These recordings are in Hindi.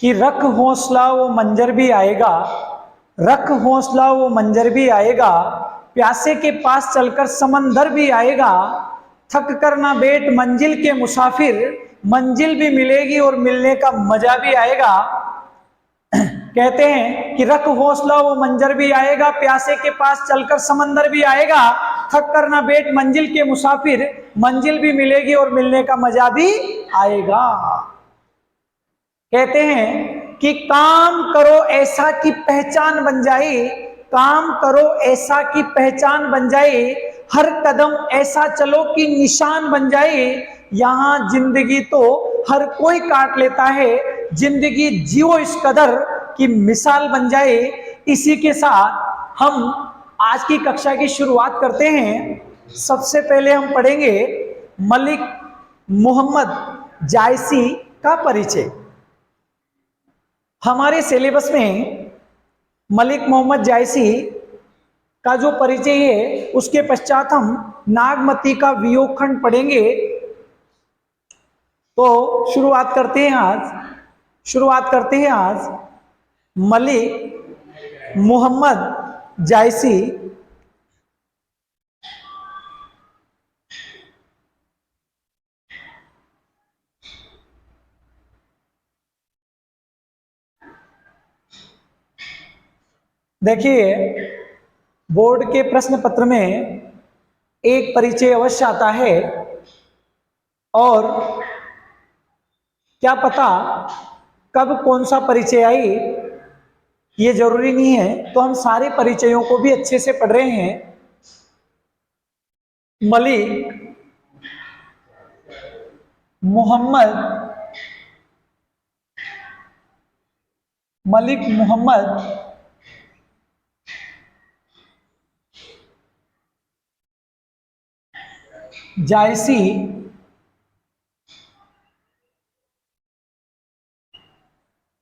कि रख हौसला वो मंजर भी आएगा, रख हौसला वो मंजर भी आएगा, प्यासे के पास चलकर समंदर भी आएगा, थक कर ना बैठ मंजिल के मुसाफिर, मंजिल भी मिलेगी और मिलने का मजा भी आएगा। कहते हैं कि रख हौसला वो मंजर भी आएगा, प्यासे के पास चलकर समंदर भी आएगा, थक कर ना बैठ मंजिल के मुसाफिर, मंजिल भी मिलेगी और मिलने का मजा भी आएगा। कहते हैं कि काम करो ऐसा कि पहचान बन जाए, काम करो ऐसा कि पहचान बन जाए, हर कदम ऐसा चलो कि निशान बन जाए, यहां जिंदगी तो हर कोई काट लेता है, जिंदगी जियो इस कदर कि मिसाल बन जाए। इसी के साथ हम आज की कक्षा की शुरुआत करते हैं। सबसे पहले हम पढ़ेंगे मलिक मोहम्मद जायसी का परिचय। हमारे सिलेबस में मलिक मोहम्मद जायसी का जो परिचय है उसके पश्चात हम नागमती का वियोग खंड पढ़ेंगे। तो शुरुआत करते हैं आज मलिक मोहम्मद जायसी। देखिए, बोर्ड के प्रश्न पत्र में एक परिचय अवश्य आता है, और क्या पता कब कौन सा परिचय आई ये जरूरी नहीं है, तो हम सारे परिचयों को भी अच्छे से पढ़ रहे हैं। मलिक मोहम्मद जायसी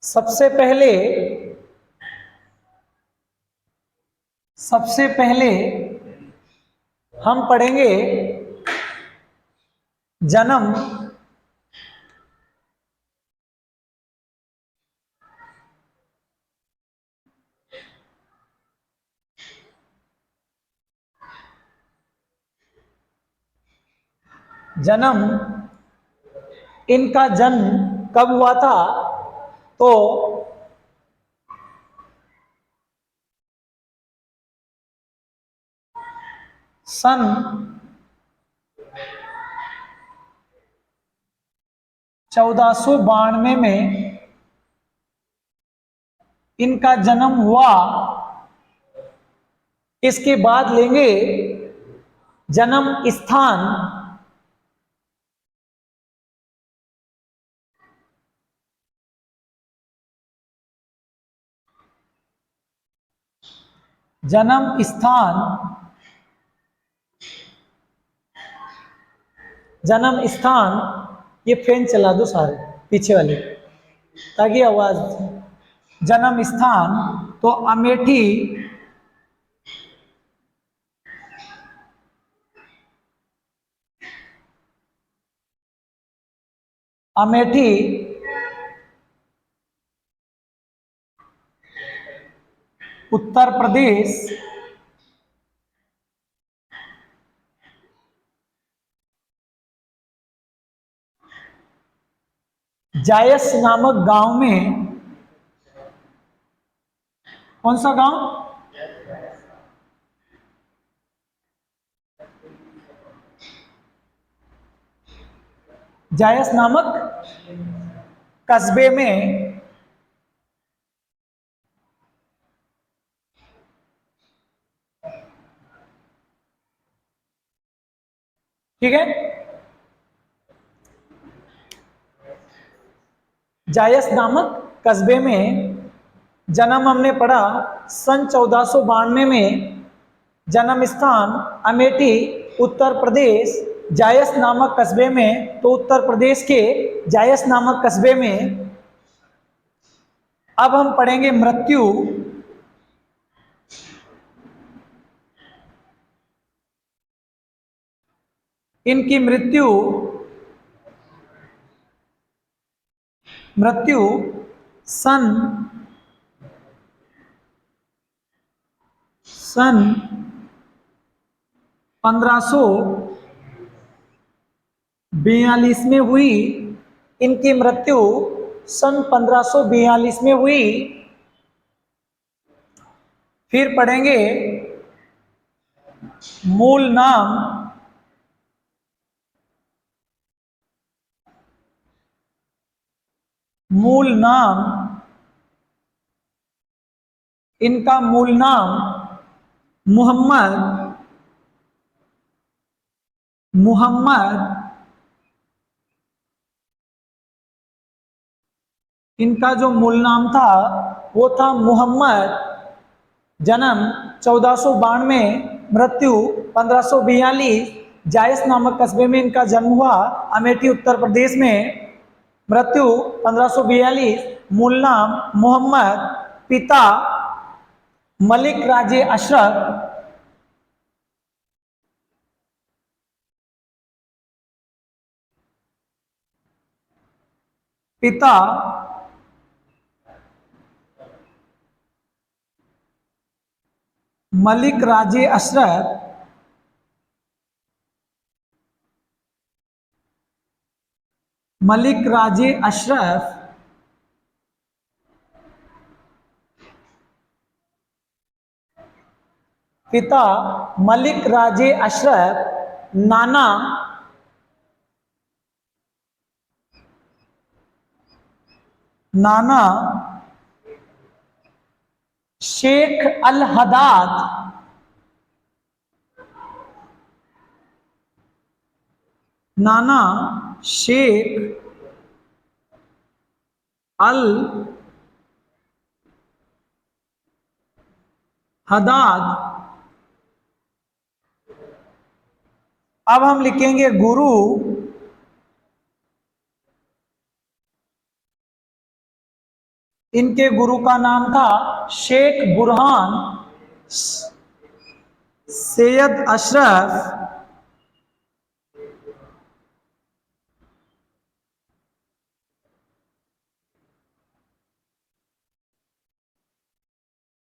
सबसे पहले हम पढ़ेंगे जन्म, इनका जन्म कब हुआ था? तो सन 1492 में इनका जन्म हुआ। इसके बाद लेंगे जन्म स्थान। जन्म स्थान ये फैन चला दो सारे पीछे वाले ताकि आवाज। जन्म स्थान तो अमेठी, उत्तर प्रदेश। जायस नामक गांव में, कौन सा गांव? जायस नामक कस्बे में ठीक है, जायस नामक कस्बे में जन्म हमने पढ़ा सन 1492 में। जन्म स्थान अमेठी, उत्तर प्रदेश, जायस नामक कस्बे में, तो उत्तर प्रदेश के जायस नामक कस्बे में। अब हम पढ़ेंगे मृत्यु। इनकी मृत्यु सन सन 1542 में हुई। इनकी मृत्यु सन 1542 में हुई। फिर पढ़ेंगे मूल नाम, मूल नाम, इनका मूल नाम मोहम्मद मोहम्मद इनका जो मूल नाम था वो था मोहम्मद। जन्म 1492, मृत्यु 1542। जायस नामक कस्बे में इनका जन्म हुआ, अमेठी उत्तर प्रदेश में। मृत्यु 1542। मूल नाम मोहम्मद। पिता मलिक राजे अशरफ। पिता मलिक राजे अशरफ। मलिक राजे अशरफ पिता मलिक राजे अशरफ। नाना नाना शेख अल हदाद। नाना शेख अल हदाद। अब हम लिखेंगे गुरु। इनके गुरु का नाम था शेख बुरहान सैयद अशरफ।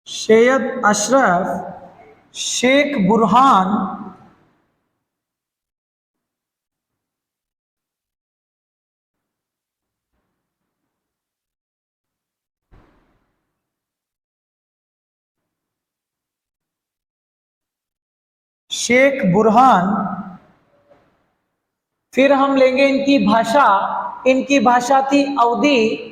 सैयद अशरफ शेख बुरहान शेख बुरहान। फिर हम लेंगे इनकी भाषा। इनकी भाषा थी अवधी।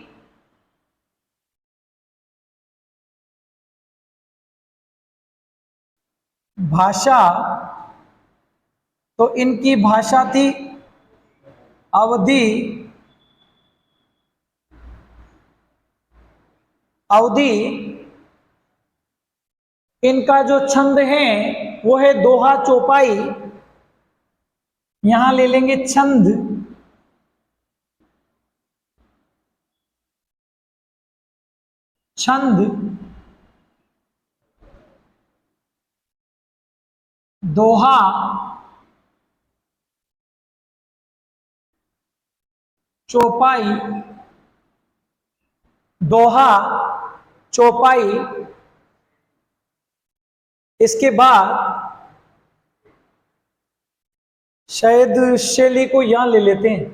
भाषा, तो इनकी भाषा थी अवधी। अवधी। इनका जो छंद है वो है दोहा चौपाई। यहां ले लेंगे छंद। छंद दोहा चौपाई। दोहा चौपाई। इसके बाद शायद शैली को यहां ले लेते हैं,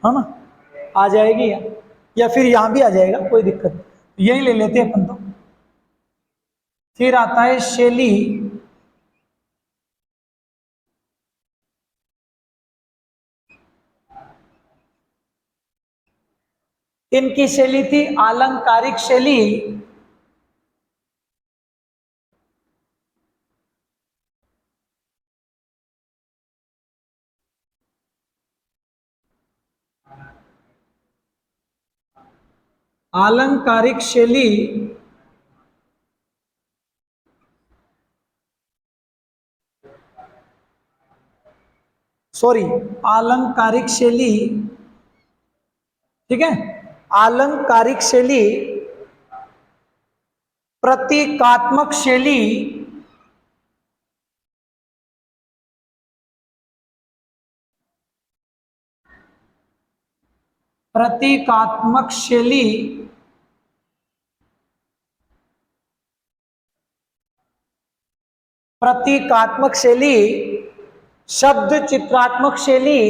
है ना, आ जाएगी या फिर यहां भी आ जाएगा, कोई दिक्कत नहीं, यही ले लेते हैं अपन तो। फिर आता है शैली। इनकी शैली थी आलंकारिक शैली। आलंकारिक शैली सॉरी आलंकारिक शैली, ठीक है। आलंकारिक शैली, प्रतीकात्मक शैली, प्रतीकात्मक शैली, प्रतीकात्मक शैली, शब्द चित्रात्मक शैली,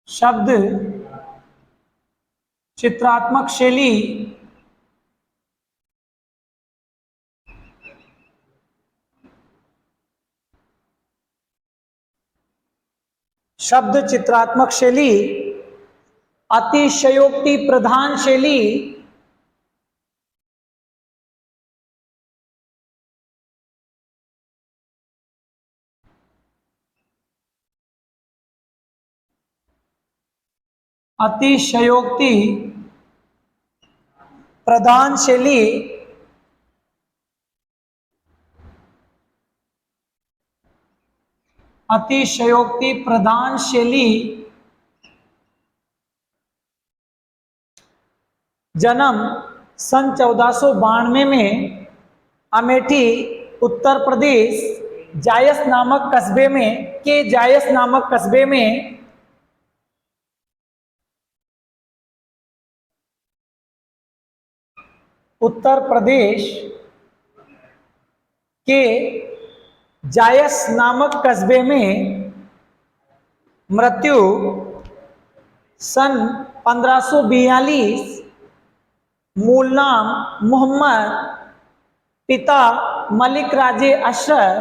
शब्द चित्रात्मक शैली, शब्द चित्रात्मक शैली, अतिशयोक्ति प्रधान शैली, अतिशयोक्ति प्रधान शैली, अतिशयोक्ति प्रधान शैली, जन्म सन 1492 में अमेठी उत्तर प्रदेश जायस नामक कस्बे में जायस नामक कस्बे में उत्तर प्रदेश के जायस नामक कस्बे में, मृत्यु सन 1542, मूल नाम मोहम्मद, पिता मलिक राजे अशरफ,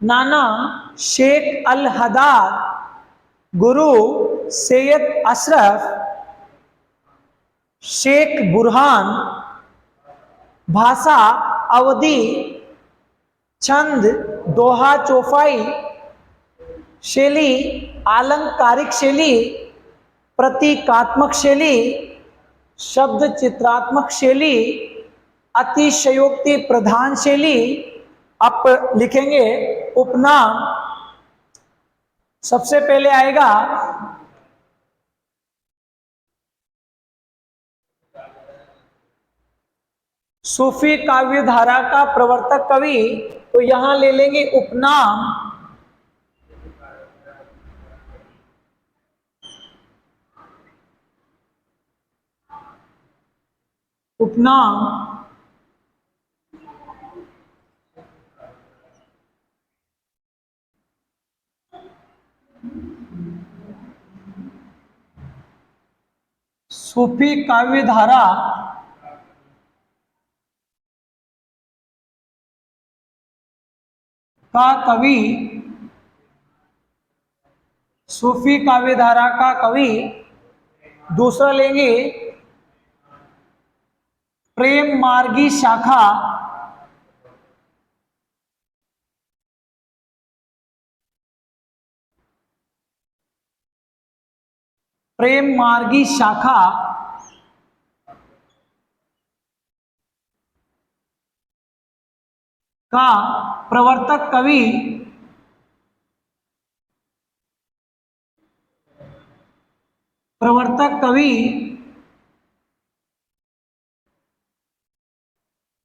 नाना शेख अल हदाद, गुरु सैयद अशरफ शेख बुरहान, भाषा अवधी, छंद दोहा चौपाई, शैली आलंकारिक शैली, प्रतीकात्मक शैली, शब्द चित्रात्मक शैली, अतिशयोक्ति प्रधान शैली। आप लिखेंगे उपनाम। सबसे पहले आएगा सूफी काव्य धारा का प्रवर्तक कवि, तो यहां ले लेंगे उपनाम। उपनाम सूफी काव्य धारा का कवि, सूफी काव्य धारा का कवि। दूसरा लेंगे प्रेम मार्गी शाखा, प्रेम मार्गी शाखा का प्रवर्तक कवि,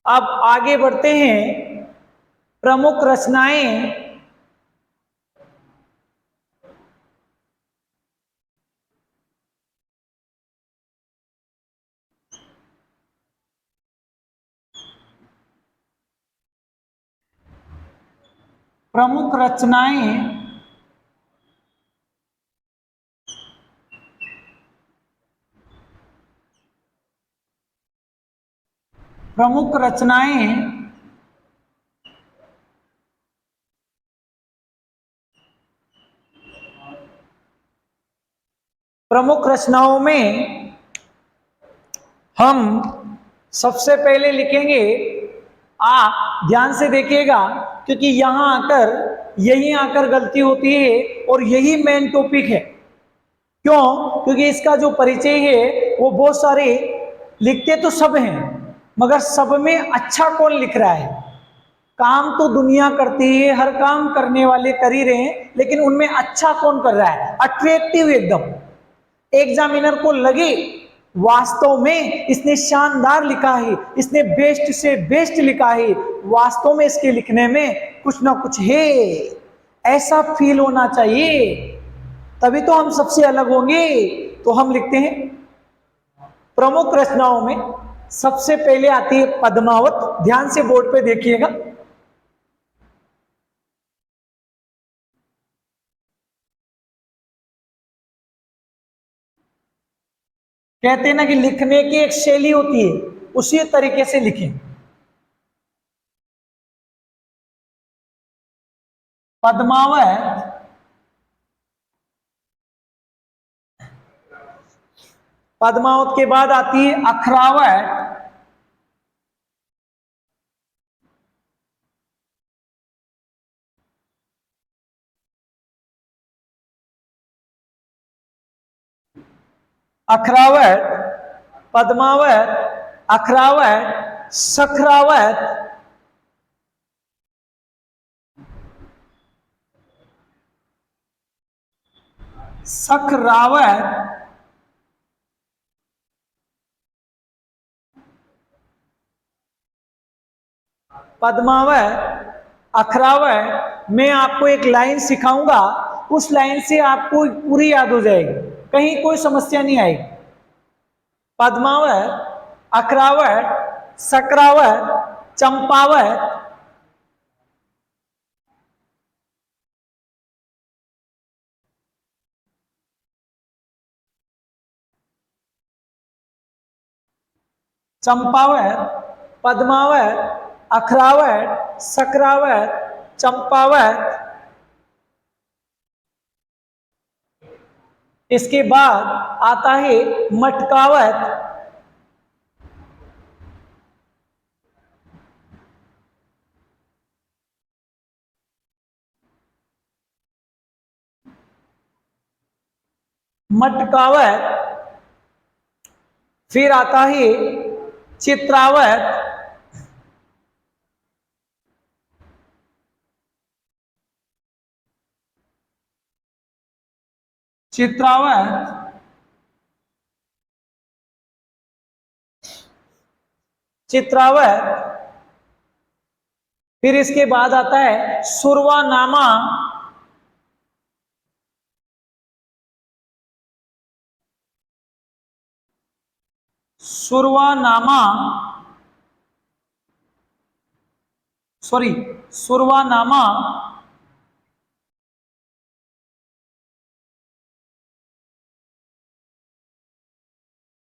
अब आगे बढ़ते हैं। प्रमुख रचनाएं, प्रमुख रचनाएं, प्रमुख रचनाएं, प्रमुख रचनाओं में हम सबसे पहले लिखेंगे, आप ध्यान से देखिएगा क्योंकि यहीं आकर गलती होती है और यही मेन टॉपिक है। क्यों? क्योंकि इसका जो परिचय है वो बहुत सारे लिखते तो सब हैं, मगर सब में अच्छा कौन लिख रहा है। काम तो दुनिया करती है, हर काम करने वाले कर ही रहे हैं, लेकिन उनमें अच्छा कौन कर रहा है, अट्रैक्टिव एकदम। एग्जामिनर को लगे वास्तव में इसने शानदार लिखा है, इसने बेस्ट से बेस्ट लिखा है, वास्तव में इसके लिखने में कुछ ना कुछ है, ऐसा फील होना चाहिए, तभी तो हम सबसे अलग होंगे। तो हम लिखते हैं प्रमुख रचनाओं में सबसे पहले आती है पद्मावत। ध्यान से बोर्ड पे देखिएगा। कहते हैं ना कि लिखने की एक शैली होती है, उसी तरीके से लिखें। पद्मावत, पद्मावत के बाद आती है अखरावत, अखरावत, पद्मावत, अखरावत, सखरावत, सखरावत, पद्मावत, अखरावत। मैं आपको एक लाइन सिखाऊंगा, उस लाइन से आपको पूरी याद हो जाएगी, कहीं कोई समस्या नहीं आएगी। पद्मावत, अखरावत, सकरावत, चंपावत, चंपावत, पद्मावत, अखरावत, सकरावत, चंपावत। इसके बाद आता है मटकावत, मटकावत। फिर आता है चित्रावत, चित्रावत, चित्रावत। फिर इसके बाद आता है सुरवानामा, सुरवानामा, सॉरी, सुरवानामा।